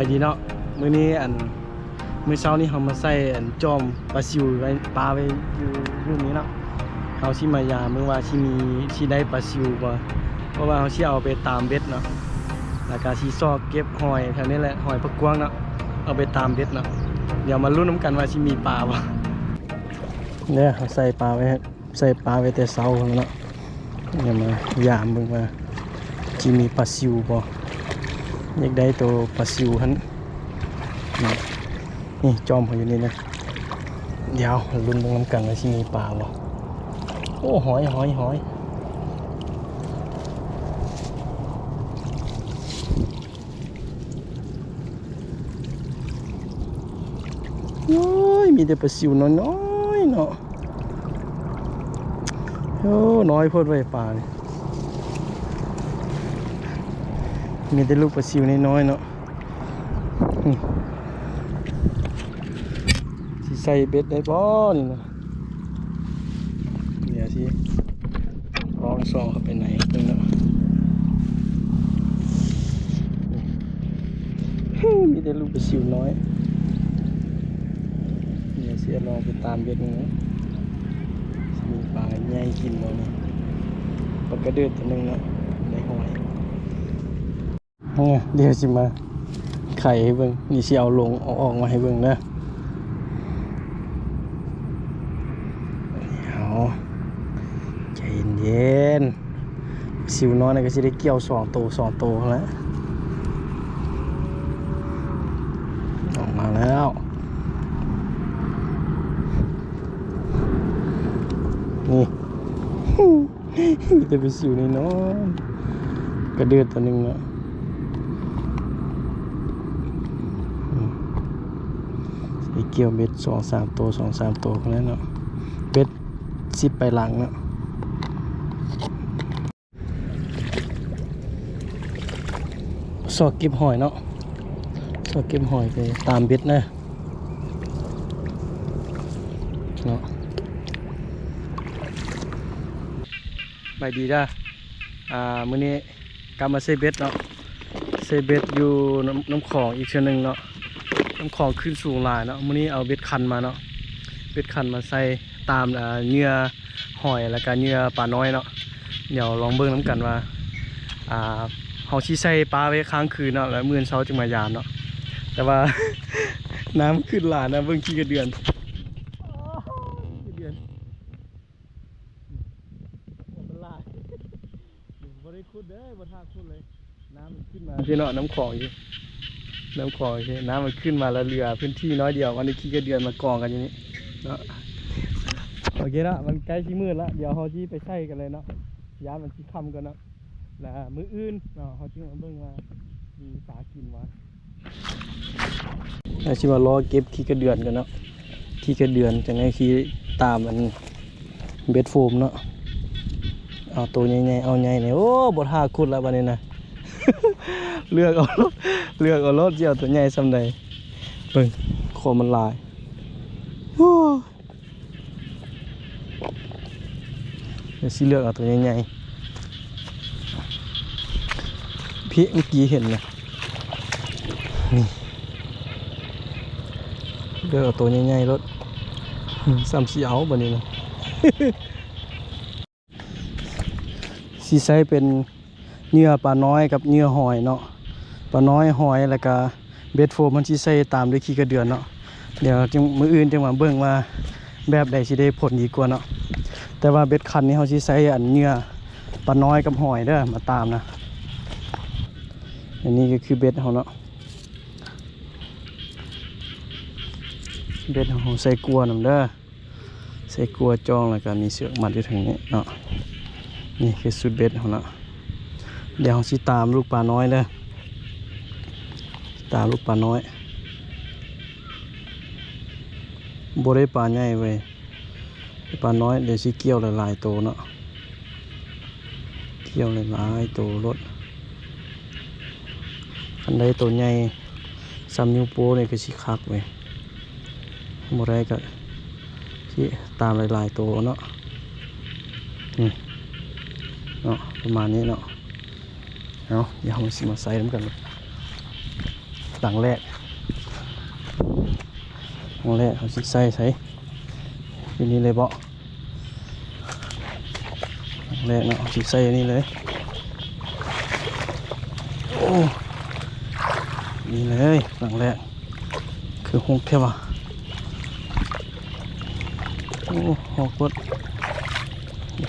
ายดีเนาะมื้อนี้มื้อเช้านี้เรามาใส่จอมปลาซิวไว้ปลาไว้อยู่นี้เนาะเขาสิมายามมื้อว่าสิได้ปลาซิวบ่เพราะว่าเขาสิเอาไปตามเบ็ดเนาะแล้วก็สิซอกเก็บหอยแถวนี้แหละหอยผักกวางเนาะเอาไปตามเบ็ดเนาะเดี๋ยวมาลุ้นน้ำกันว่าสิมีปลาบ่เนี่ยเขาใส่ปลาไว้แต่เช้าแล้วเนาะเดี๋ยวมายามเบิ่งว่าสิมีปลาซิวบ่อยากได้ตัวปลาซิวหั่นนี่จอมเขาอยู่นี่นะเดี๋ยวลุ้นเบิ่งน้ำกันว่าสิมีปลาบ่โอ้หอยโอ้ยมีแต่ปลาซิวน้อยๆเนาะโอ้น้อยโพดไว้ปลานี่มีแต่ลูกปลาซิวน้อยๆเนาะสิใส่เบ็ดได้บ่นี่นะเดี๋ยวสิลองส่องเข้าไปไหนเพิ่นเนาะมีแต่ลูกปลาซิวน้อยเดี๋ยวสิลองไปตามเบ็ดนึงนะสิมีปลาใหญ่กินบ่นี่ปลากระเดือดตัวนึงเนาะในหอยเดี๋ยวสิมาไข่ให้เบิ่งนี่สิเอาลงเอาออกมาให้เบิ่งนะใจเย็นสิวน้อยนะก็สิได้เกี่ยว2 ตัวแล้วออกมาแล้วนี่มีแต่เป็นสิวน้อยกระเดือดตัวนึงเนาะไอ้เกี่ยวเบ็ด2-3 ตัวแล้วเนาะเบ็ด10ไปหลังเนาะสอดเก็บหอยเนาะสอดเก็บหอยไปตามเบ็ดนะเนาะไปดีจ้ามื้อนี้กลับมาใส่เบ็ดเนาะใส่เบ็ดอยู่น้ำของอีกเชือกนึงเนาะน้ำของขึ้นสูงหลายเนาะมื้อนี้เอาเบ็ดคันมาเนาะเบ็ดคันมาใส่ตามเหยื่อหอยแล้วก็เหยื่อปลาน้อยเนาะเดี๋ยวลองเบิ่งน้ำกันว่าเขาชี้ใส่ปลาไว้ค้างคืนเนาะแล้วมื้อเช้าจึงมายามเนาะแต่ว่า น้ำขึ้นหลายนะเบิ่งขี้กระเดือนมันหลายบ่ได้ขุดเด้อบ่ท่าขุดเลยน้ำมันขึ้นมาพี่เนาะน้ำคลองอยู่น้ำมันขึ้นมาแล้วเรือพื้นที่น้อยเดียววันนี้ขี้กระเดือนมากองกันอย่างนี้เนาะโอเคละมันใกล้ชิมืดละเดี๋ยวเขาที่ไปใส่กันเลยเนาะย้ายมันที่ค่ำกันเนาะแล้วมื้ออื่นเนาะเขาที่มาเบิ่งว่ามีปลากินวะแล้วชิมารอเก็บขี้กระเดือนกันเนาะขี้กระเดือนจังไงขี้ตามมันเบ็ดโฟมเนาะเอาตัวใหญ่ๆเอาใหญ่เนี่ยโอ้บดหาขุดแล้ววันนี้นะ เลือกเอารถเจียวตัวใหญ่ซ้ำใดเบิ่งคอมันลายเดี๋ยวสิเลือกเอาตัวใหญ่ๆพี่เมื่อกี้เห็นนะนี่เลือกเอาตัวใหญ่ๆรถซ้ำสีเอาแบบนี้นะ สีไซเป็นเหยื่อปลาน้อยกับเหยื่อหอยเนาะปลาน้อยหอยแล้วก็เบ็ดโฟมมันสีไซตามด้วยขี้กระเดือนเนาะเดี๋ยวจังมื้ออื่นจังมาเบิ่งว่าแบบใดสิได้ผลดีกว่าเนาะแต่ว่าเบ็ดคันนี้เขาสิใส่เหยื่อปลาน้อยกับหอยเด้อมาตามนะอันนี้ก็คือเบ็ดเขาเนาะเบ็ดเขาใส่กลัวน้ำเด้อใส่กลัวจองแล้วก็มีเสือกมัดอยู่ทางนี้เนาะนี่คือสุดเบ็ดเขาเนาะเดี๋ยวเขาสิตามลูกปลาน้อยเด้อตามลูกปลาน้อยบ่ได้ปลาใหญ่เว้ยปลาน้อยเดี๋ยวสิเกี่ยวหลายๆตัวเนาะเกี่ยวหลายๆตัวรถอันใดตัวใหญ่ซ้ำนิ้วโป้เนี่ยก็สิคักเว้ยบ่ได้ก็สิตามหลายๆตัวเนาะนี่เนาะประมาณนี้เนาะเดี๋ยวเราสิมาใส่น้ำกันเลย หลังแรกเขาสิใส่ทีนี้เลยเบาะหลังแรกเนาะเอาสิใส่อันนี้เลยโอ้นี่เลยหลังแรกคือหกเท่าไหร่โอ้หกกด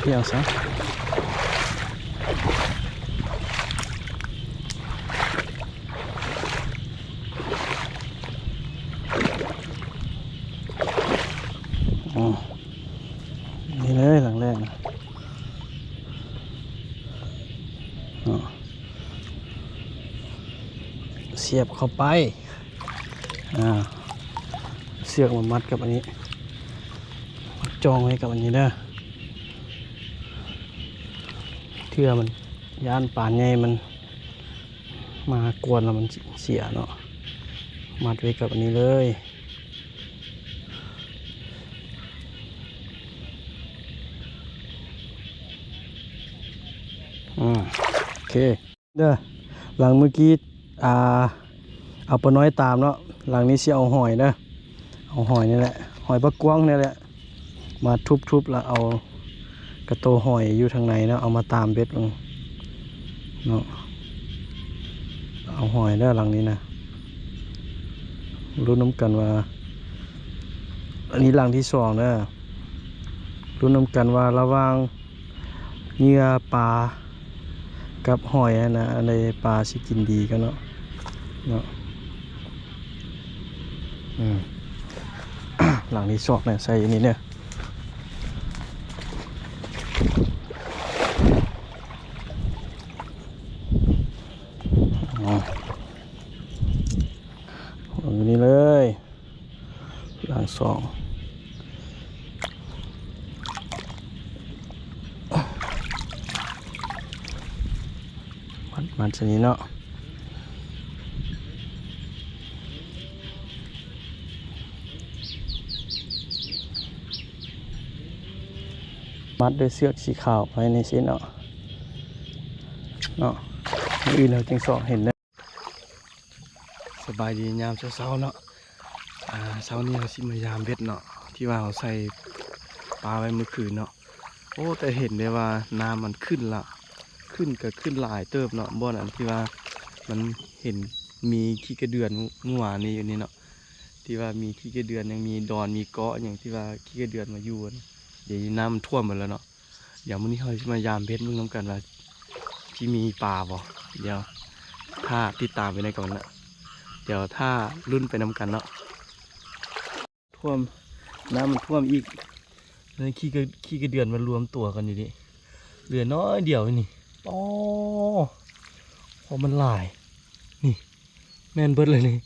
เที่ยวซะนี่เลยหลังแรกนะเสียบเข้าไปเสือกมามัดกับอันนี้จองไว้กับอันนี้เด้อเทื่อมันย่านป่านใหญ่มันมากวนแล้วมันเสียเนาะมัดไว้กับอันนี้เลยโอเคเด้อหลังเมื่อกี้เอาปลาน้อยตามเนาะหลังนี้สิเอาหอยเด้อเอาหอยนี่แหละหอยปลากวางนี่แหละมาทุบๆแล้วเอากระโตหอยอยู่ทางในเนาะเอามาตามเบ็ดลงเนาะเอาหอยเด้อหลังนี้นะรู้น้ำกันว่าอันนี้หลังที่สองเด้อรู้น้ำกันว่าระหว่างเหยื่อปลากับหอยนะอะไรปลาสิกินดีกันเนาะหลังที่สองเนี่ยใส่อันนี้เนี่ยอันนี้เลยหลังสองมันชนิดเนาะมัดด้วยเสือกสีขาวไปในเส้นเนาะอื่นเราจึงสองเห็นนะสบายดียามเช้าเนาะเช้านี้เราสิมายามเบ็ดเนาะที่ว่าเราใส่ปลาไว้เมื่อคืนเนาะโอ้แต่เห็นได้ว่าน้ำมันขึ้นละขึ้นหลายเติบเนาะบ่อนั้นที่ว่ามันเห็นมีขี้กระเดือนเมื่อวานนี้อยู่นี่เนาะที่ว่ามีขี้กระเดือนยังมีดอนมีเกาะอย่างที่ว่าขี้กระเดือนมาอยู่เดี๋ยวน้ำท่วมหมดแล้วเนาะเดี๋ยวมื้อนี้เราจะมายามเบ็ดมึงน้ำกันว่าที่มีปลาบ่เดี๋ยวถ้าติดตามไปในก่อนนะเดี๋ยวถ้ารุ่นไปน้ำกันเนาะท่วมน้ำมันท่วมอีกเลยขี้กระเดือนมันรวมตัวกันอยู่ดิเหลือน้อยเดียวนี่พอมันหลายนี่แม่นเบิดเลยนี่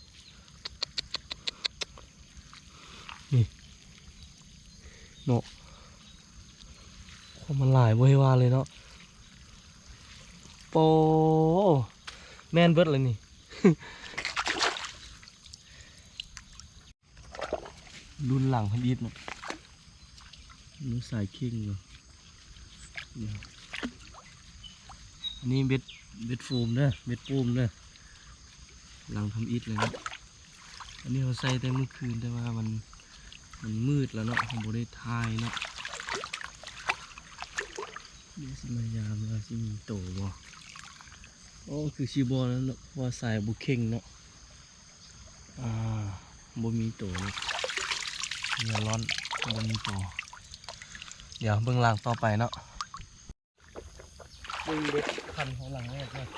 เนาะพอมันหลายบ่ให้ว่าเลยเนาะแม่นเบิดเลยนี่ รุ่นหลังพันอิดเนาะนี่สายเข่งเลยอันนี้เบ็ดฟูมเนอะเบ็ดปูมเนอะหลังทำอิดเลยนะอันนี้เขาใส่แต่เมื่อคืนแต่ว่ามันมืดแล้วเนาะผมบ่ได้ทายเนาะเดี๋ยวสิมายามว่าสิมีโตบ่โอ้คือชีบอแล้วเนาะว่าสายบุเข่งเนาะบ่มีโตเนาะเนื้อร้อนบ่มีโตเดี๋ยวเบื้องหลังต่อไปเนาะดึงเบ็ดคันของหลังแรกเลย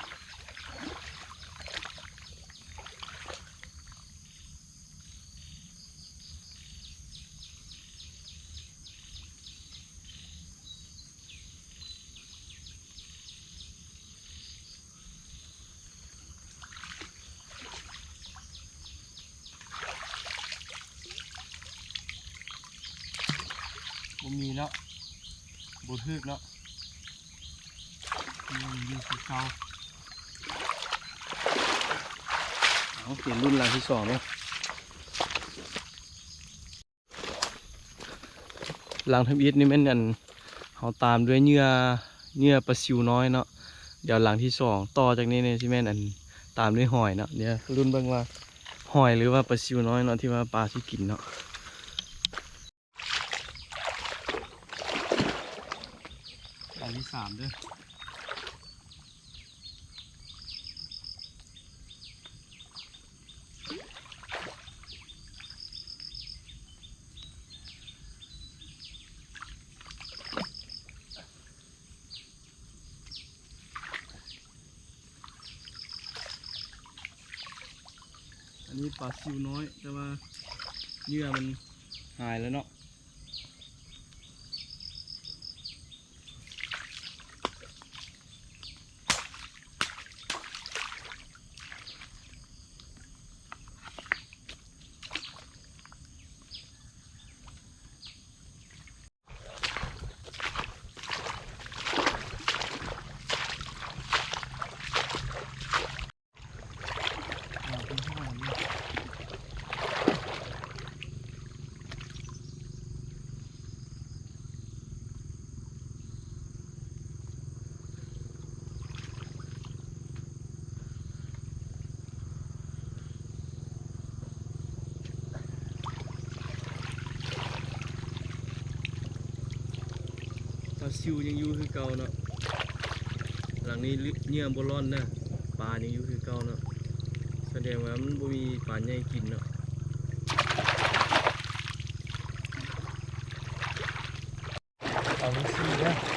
บ่มีเนาะบ่ทึกเนาะยังอยู่ที่เก่าเอาเปลี่ยนรุ่นหลังที่สองเนี่ยหลังทำอิฐนี่แม่นเขาตามด้วยเนื้อปลาซิวน้อยเนาะเดี๋ยวหลังที่สองต่อจากนี้เนี่ยที่แม่น ตามด้วยหอยเนาะเดี๋ยวรุ่นเบิ่งว่าหอยหรือว่าปลาซิวน้อยเนาะที่ว่าปลาที่กินเนาะอันที่3เด้ออันนี้ปลาซิวน้อยแต่ว่าเหยื่อมันหายแล้วเนาะปลาซิวยังอยู่คือเก่าเนาะหลังนี้เหยื่อบ่ร้อนนะปลายังอยู่คือเก่าเนาะแสดงว่ามันบ่มีปลาใหญ่กินเนาะเอาลูกซีเด้อ